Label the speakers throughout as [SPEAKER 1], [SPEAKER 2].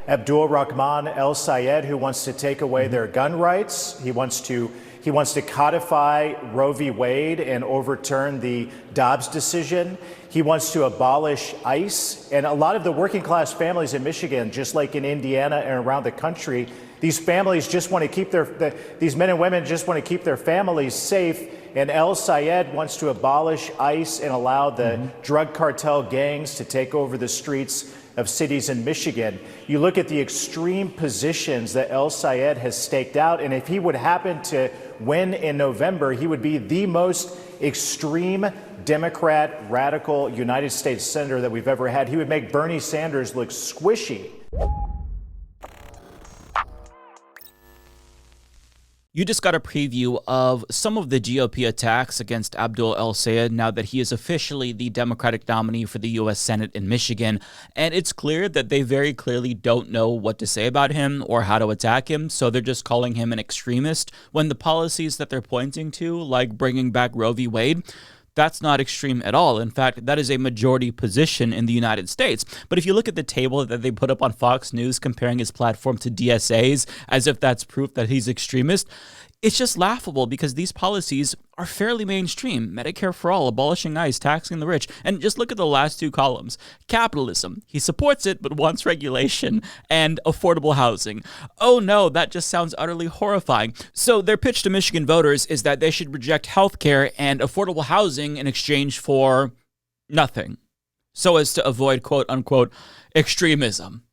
[SPEAKER 1] Abdul El-Sayed, who wants to take away their gun rights. He wants to codify Roe v. Wade and overturn the Dobbs decision. He wants to abolish ICE. And a lot of the working class families in Michigan, just like in Indiana and around the country, these families just want to keep these men and women just want to keep their families safe. And El-Sayed wants to abolish ICE and allow the drug cartel gangs to take over the streets of cities in Michigan. You look at the extreme positions that El-Sayed has staked out, and if he would happen to win in November, he would be the most extreme Democrat, radical United States senator that we've ever had. He would make Bernie Sanders look squishy.
[SPEAKER 2] You just got a preview of some of the GOP attacks against Abdul El-Sayed now that he is officially the Democratic nominee for the U.S. Senate in Michigan. And it's clear that they very clearly don't know what to say about him or how to attack him, so they're just calling him an extremist when the policies that they're pointing to, like bringing back Roe v. Wade, that's not extreme at all. In fact, that is a majority position in the United States. But if you look at the table that they put up on Fox News comparing his platform to DSA's, as if that's proof that he's extremist, it's just laughable because these policies are fairly mainstream. Medicare for all, abolishing ICE, taxing the rich. And just look at the last two columns. Capitalism. He supports it, but wants regulation and affordable housing. Oh no, that just sounds utterly horrifying. So their pitch to Michigan voters is that they should reject healthcare and affordable housing in exchange for nothing, so as to avoid quote-unquote extremism.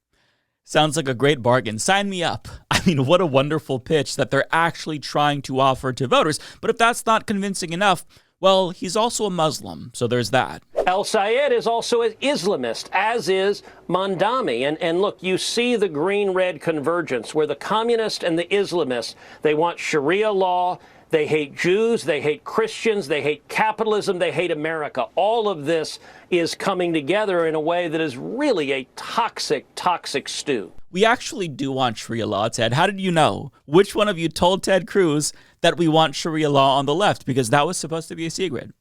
[SPEAKER 2] Sounds like a great bargain. Sign me up. I mean, what a wonderful pitch that they're actually trying to offer to voters. But if that's not convincing enough, well, he's also a Muslim, so there's that.
[SPEAKER 3] El-Sayed is also an Islamist, as is Mondami. And look, you see the green-red convergence where the communists and the Islamists, they want Sharia law, they hate Jews, they hate Christians, they hate capitalism, they hate America. All of this is coming together in a way that is really a toxic, toxic stew.
[SPEAKER 2] We actually do want Sharia law, Ted. How did you know? Which one of you told Ted Cruz that we want Sharia law on the left? Because that was supposed to be a secret.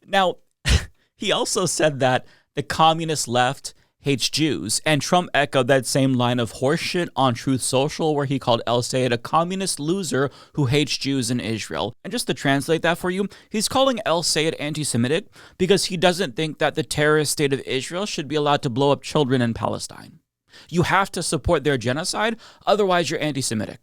[SPEAKER 2] Now, he also said that the communist left hates Jews, and Trump echoed that same line of horseshit on Truth Social, where he called El-Sayed a communist loser who hates Jews in Israel. And just to translate that for you, he's calling El-Sayed anti-Semitic because he doesn't think that the terrorist state of Israel should be allowed to blow up children in Palestine. You have to support their genocide, otherwise you're anti-Semitic.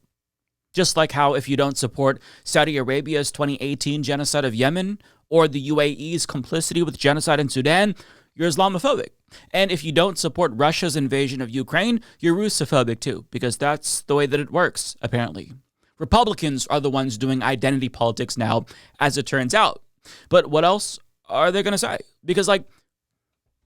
[SPEAKER 2] Just like how if you don't support Saudi Arabia's 2018 genocide of Yemen or the UAE's complicity with genocide in Sudan, you're Islamophobic. And if you don't support Russia's invasion of Ukraine, you're Russophobic too, because that's the way that it works, apparently. Republicans are the ones doing identity politics now, as it turns out. But what else are they going to say? Because,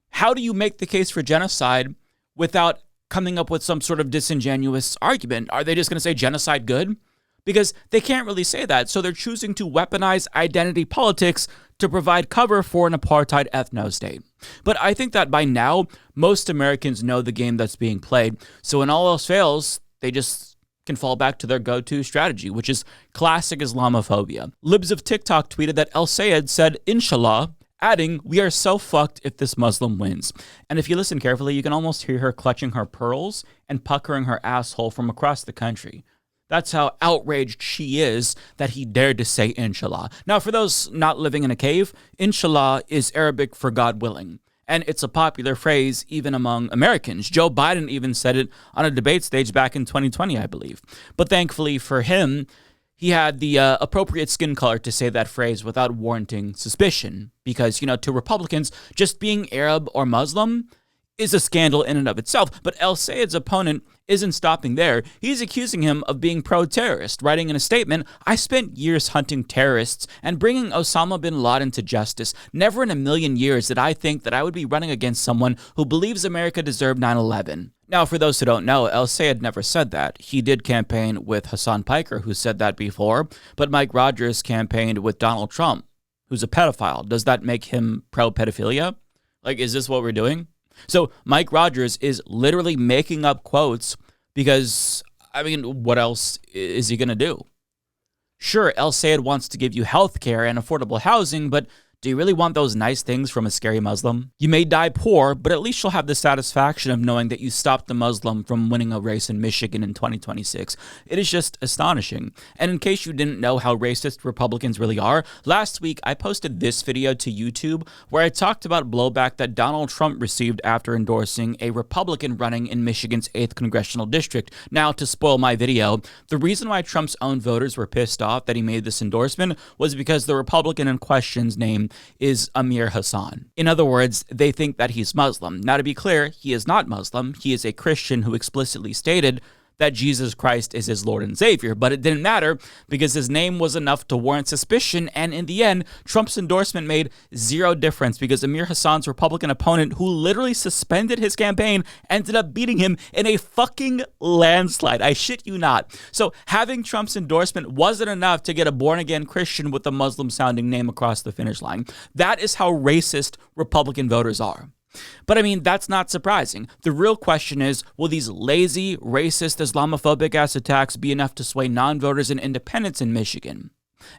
[SPEAKER 2] how do you make the case for genocide without coming up with some sort of disingenuous argument? Are they just going to say genocide good? Because they can't really say that, so they're choosing to weaponize identity politics to provide cover for an apartheid ethno-state. But I think that by now, most Americans know the game that's being played, so when all else fails, they just can fall back to their go-to strategy, which is classic Islamophobia. Libs of TikTok tweeted that El-Sayed said, "Inshallah," adding, "We are so fucked if this Muslim wins." And if you listen carefully, you can almost hear her clutching her pearls and puckering her asshole from across the country. That's how outraged she is that he dared to say inshallah. Now, for those not living in a cave, inshallah is Arabic for God willing. And it's a popular phrase even among Americans. Joe Biden even said it on a debate stage back in 2020, I believe. But thankfully for him, he had the appropriate skin color to say that phrase without warranting suspicion. Because, to Republicans, just being Arab or Muslim is a scandal in and of itself. But El-Sayed's opponent isn't stopping there. He's accusing him of being pro-terrorist, writing in a statement, "I spent years hunting terrorists and bringing Osama bin Laden to justice. Never in a million years did I think that I would be running against someone who believes America deserved 9/11. Now, for those who don't know, El-Sayed never said that. He did campaign with Hassan Piker, who said that before, but Mike Rogers campaigned with Donald Trump, who's a pedophile. Does that make him pro-pedophilia? Is this what we're doing? So Mike Rogers is literally making up quotes because, what else is he going to do? Sure, El-Sayed wants to give you health care and affordable housing, but Do you really want those nice things from a scary Muslim? You may die poor, but at least you'll have the satisfaction of knowing that you stopped the Muslim from winning a race in Michigan in 2026. It is just astonishing. And in case you didn't know how racist Republicans really are, last week I posted this video to YouTube where I talked about blowback that Donald Trump received after endorsing a Republican running in Michigan's 8th congressional district. Now, to spoil my video, the reason why Trump's own voters were pissed off that he made this endorsement was because the Republican in question's name is Amir Hassan. In other words, they think that he's Muslim. Now, to be clear, he is not Muslim. He is a Christian who explicitly stated that Jesus Christ is his Lord and Savior, but it didn't matter because his name was enough to warrant suspicion, and in the end, Trump's endorsement made zero difference because Amir Hassan's Republican opponent, who literally suspended his campaign, ended up beating him in a fucking landslide. I shit you not. So having Trump's endorsement wasn't enough to get a born-again Christian with a Muslim-sounding name across the finish line. That is how racist Republican voters are. But I mean, that's not surprising. The real question is, will these lazy, racist, Islamophobic-ass attacks be enough to sway non-voters and independents in Michigan?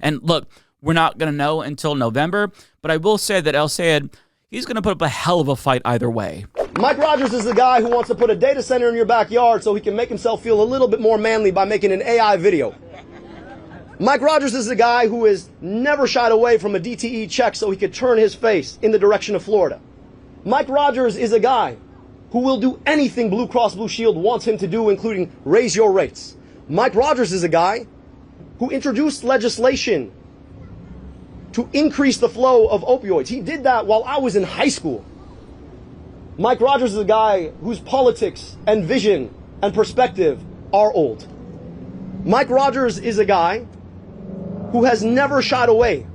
[SPEAKER 2] And look, we're not going to know until November, but I will say that El-Sayed, he's going to put up a hell of a fight either way.
[SPEAKER 4] Mike Rogers is the guy who wants to put a data center in your backyard so he can make himself feel a little bit more manly by making an AI video. Mike Rogers is the guy who has never shied away from a DTE check so he could turn his face in the direction of Florida. Mike Rogers is a guy who will do anything Blue Cross Blue Shield wants him to do, including raise your rates. Mike Rogers is a guy who introduced legislation to increase the flow of opioids. He did that while I was in high school. Mike Rogers is a guy whose politics and vision and perspective are old. Mike Rogers is a guy who has never shied away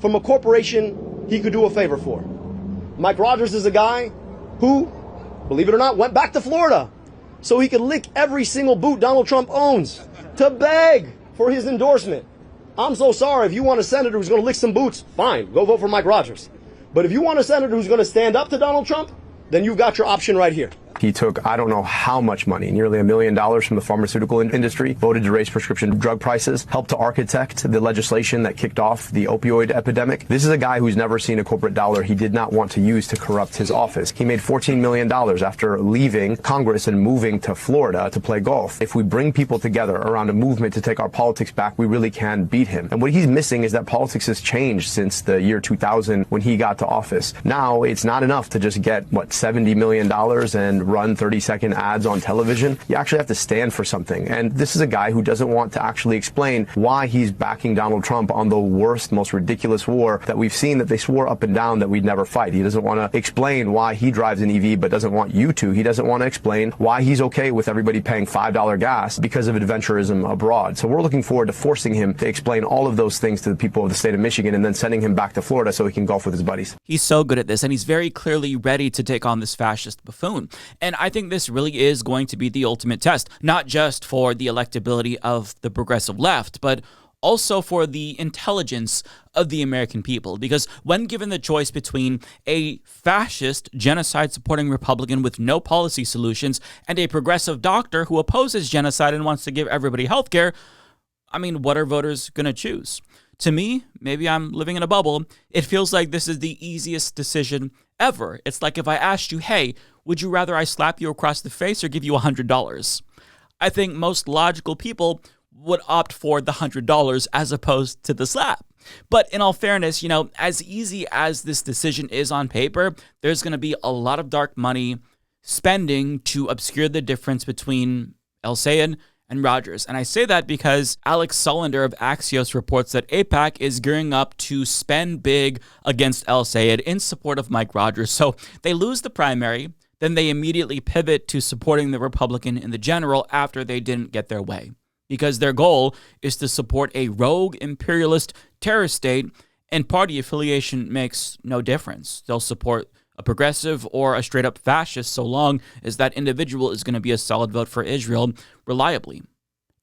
[SPEAKER 4] from a corporation he could do a favor for. Mike Rogers is a guy who, believe it or not, went back to Florida so he could lick every single boot Donald Trump owns to beg for his endorsement. I'm so sorry. If you want a senator who's going to lick some boots, fine, go vote for Mike Rogers. But if you want a senator who's going to stand up to Donald Trump, then you've got your option right here.
[SPEAKER 5] He took, I don't know how much money, nearly $1 million from the pharmaceutical industry, voted to raise prescription drug prices, helped to architect the legislation that kicked off the opioid epidemic. This is a guy who's never seen a corporate dollar he did not want to use to corrupt his office. He made $14 million after leaving Congress and moving to Florida to play golf. If we bring people together around a movement to take our politics back, we really can beat him. And what he's missing is that politics has changed since the year 2000 when he got to office. Now, it's not enough to just get, $70 million and run 30-second ads on television. You actually have to stand for something. And this is a guy who doesn't want to actually explain why he's backing Donald Trump on the worst, most ridiculous war that we've seen that they swore up and down that we'd never fight. He doesn't want to explain why he drives an EV but doesn't want you to. He doesn't want to explain why he's okay with everybody paying $5 gas because of adventurism abroad. So we're looking forward to forcing him to explain all of those things to the people of the state of Michigan and then sending him back to Florida so he can golf with his buddies.
[SPEAKER 2] He's so good at this, and he's very clearly ready to take on this fascist buffoon. And I think this really is going to be the ultimate test, not just for the electability of the progressive left, but also for the intelligence of the American people. Because when given the choice between a fascist, genocide-supporting Republican with no policy solutions and a progressive doctor who opposes genocide and wants to give everybody health care, I mean, what are voters going to choose? To me, maybe I'm living in a bubble, it feels like this is the easiest decision ever. It's like if I asked you, hey, would you rather I slap you across the face or give you $100? I think most logical people would opt for the $100 as opposed to the slap. But in all fairness, as easy as this decision is on paper, there's going to be a lot of dark money spending to obscure the difference between El-Sayed and Rogers. And I say that because Alex Sullender of Axios reports that AIPAC is gearing up to spend big against El-Sayed in support of Mike Rogers. So they lose the primary, then they immediately pivot to supporting the Republican in the general after they didn't get their way. Because their goal is to support a rogue imperialist terrorist state, and party affiliation makes no difference. They'll support a progressive or a straight-up fascist so long as that individual is going to be a solid vote for Israel reliably.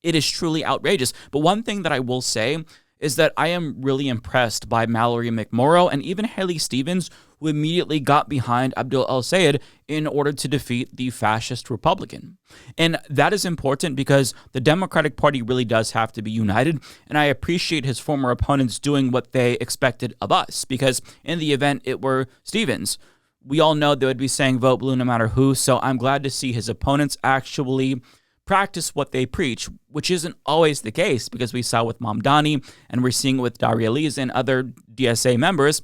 [SPEAKER 2] It is truly outrageous. But one thing that I will say is that I am really impressed by Mallory McMorrow and even Haley Stevens, who immediately got behind Abdul El-Sayed in order to defeat the fascist Republican. And that is important because the Democratic Party really does have to be united, and I appreciate his former opponents doing what they expected of us, because in the event it were Stevens, we all know they would be saying vote blue no matter who, so I'm glad to see his opponents actually practice what they preach, which isn't always the case, because we saw with Mamdani and we're seeing it with Daria Lees and other DSA members.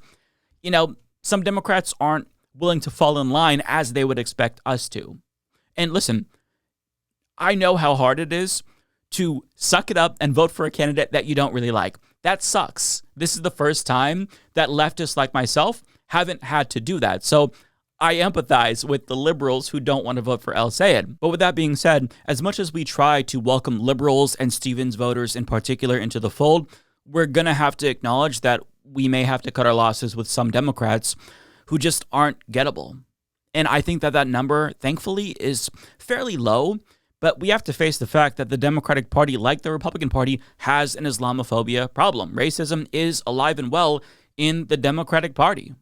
[SPEAKER 2] You know, some Democrats aren't willing to fall in line as they would expect us to. And listen, I know how hard it is to suck it up and vote for a candidate that you don't really like. That sucks. This is the first time that leftists like myself haven't had to do that. So I empathize with the liberals who don't want to vote for El-Sayed. But with that being said, as much as we try to welcome liberals and Stevens voters in particular into the fold, we're going to have to acknowledge that we may have to cut our losses with some Democrats who just aren't gettable. And I think that that number, thankfully, is fairly low, but we have to face the fact that the Democratic Party, like the Republican Party, has an Islamophobia problem. Racism is alive and well in the Democratic Party.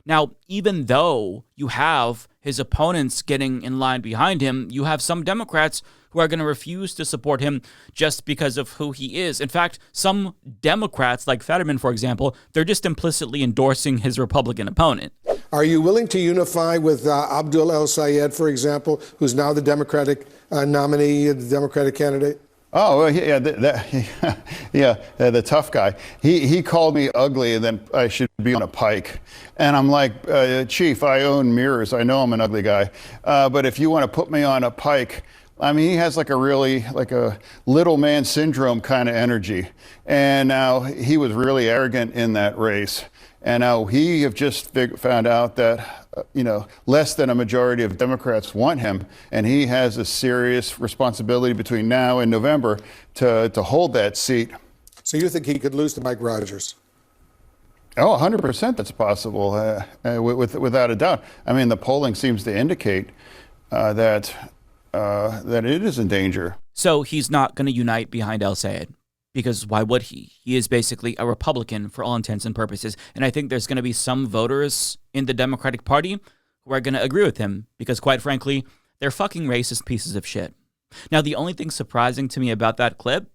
[SPEAKER 2] Now, even though you have his opponents getting in line behind him, you have some Democrats who are going to refuse to support him just because of who he is. In fact, some Democrats, like Fetterman, for example, they're just implicitly endorsing his Republican opponent.
[SPEAKER 6] Are you willing to unify with Abdul El-Sayed, for example, who's now the Democratic nominee, the Democratic candidate?
[SPEAKER 7] Oh, well, yeah, the tough guy. He called me ugly and then I should be on a pike. And I'm like, Chief, I own mirrors. I know I'm an ugly guy. But if you want to put me on a pike, I mean, he has like a little man syndrome kind of energy. And now he was really arrogant in that race. And now we have just found out that, less than a majority of Democrats want him. And he has a serious responsibility between now and November to hold that seat.
[SPEAKER 6] So you think he could lose to Mike Rogers?
[SPEAKER 7] Oh, 100% that's possible, without a doubt. I mean, the polling seems to indicate that it is in danger.
[SPEAKER 2] So he's not going to unite behind El-Sayed, because why would he? He is basically a Republican for all intents and purposes. And I think there's going to be some voters in the Democratic Party who are going to agree with him, because quite frankly, they're fucking racist pieces of shit. Now, the only thing surprising to me about that clip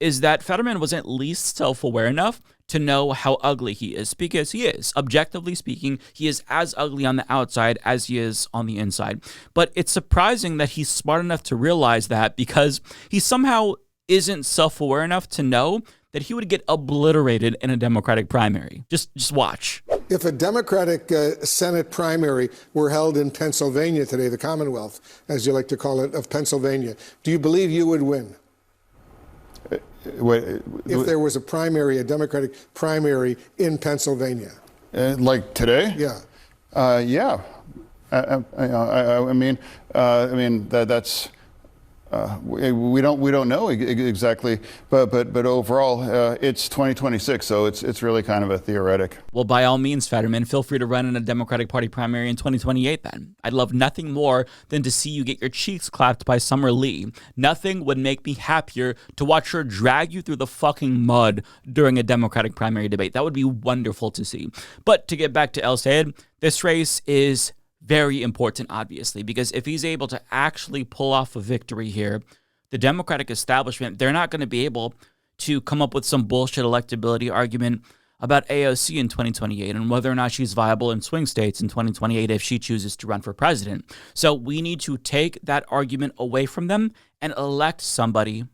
[SPEAKER 2] is that Fetterman was at least self-aware enough to know how ugly he is, because he is. Objectively speaking, he is as ugly on the outside as he is on the inside. But it's surprising that he's smart enough to realize that, because he somehow isn't self-aware enough to know that he would get obliterated in a Democratic primary. Just watch.
[SPEAKER 6] If a Democratic Senate primary were held in Pennsylvania today, the Commonwealth, as you like to call it, of Pennsylvania, do you believe you would win? If there was a Democratic primary in Pennsylvania.
[SPEAKER 7] Like today?
[SPEAKER 6] Yeah.
[SPEAKER 7] Yeah. That's. We don't know exactly, but overall, it's 2026, so it's really kind of a theoretic.
[SPEAKER 2] Well, by all means, Fetterman, feel free to run in a Democratic Party primary in 2028 then. I'd love nothing more than to see you get your cheeks clapped by Summer Lee. Nothing would make me happier to watch her drag you through the fucking mud during a Democratic primary debate. That would be wonderful to see. But to get back to El-Sayed, this race is very important, obviously, because if he's able to actually pull off a victory here, the Democratic establishment, they're not going to be able to come up with some bullshit electability argument about AOC in 2028 and whether or not she's viable in swing states in 2028 if she chooses to run for president. So we need to take that argument away from them and elect somebody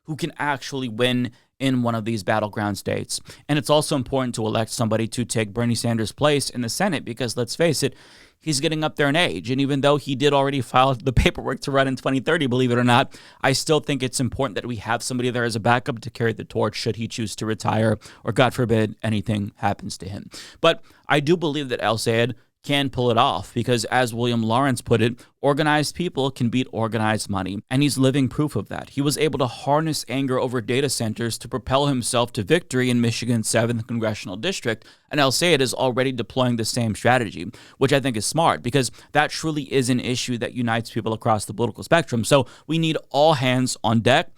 [SPEAKER 2] who can actually win in one of these battleground states. And it's also important to elect somebody to take Bernie Sanders' place in the Senate, because let's face it, he's getting up there in age. And even though he did already file the paperwork to run in 2030, believe it or not, I still think it's important that we have somebody there as a backup to carry the torch should he choose to retire or, God forbid, anything happens to him. But I do believe that El-Sayed can pull it off, because as William Lawrence put it, organized people can beat organized money, and he's living proof of that. He was able to harness anger over data centers to propel himself to victory in Michigan's 7th Congressional District, and El-Sayed is already deploying the same strategy, which I think is smart, because that truly is an issue that unites people across the political spectrum. So we need all hands on deck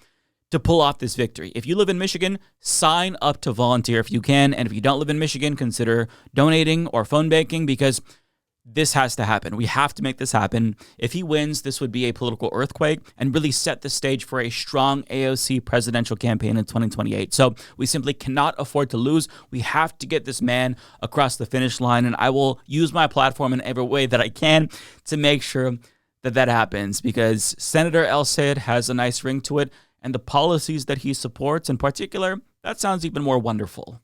[SPEAKER 2] to pull off this victory. If you live in Michigan, sign up to volunteer if you can. And if you don't live in Michigan, consider donating or phone banking, because this has to happen. We have to make this happen. If he wins, this would be a political earthquake and really set the stage for a strong AOC presidential campaign in 2028. So we simply cannot afford to lose. We have to get this man across the finish line, and I will use my platform in every way that I can to make sure that that happens, because Senator El-Sayed has a nice ring to it, and the policies that he supports in particular, that sounds even more wonderful.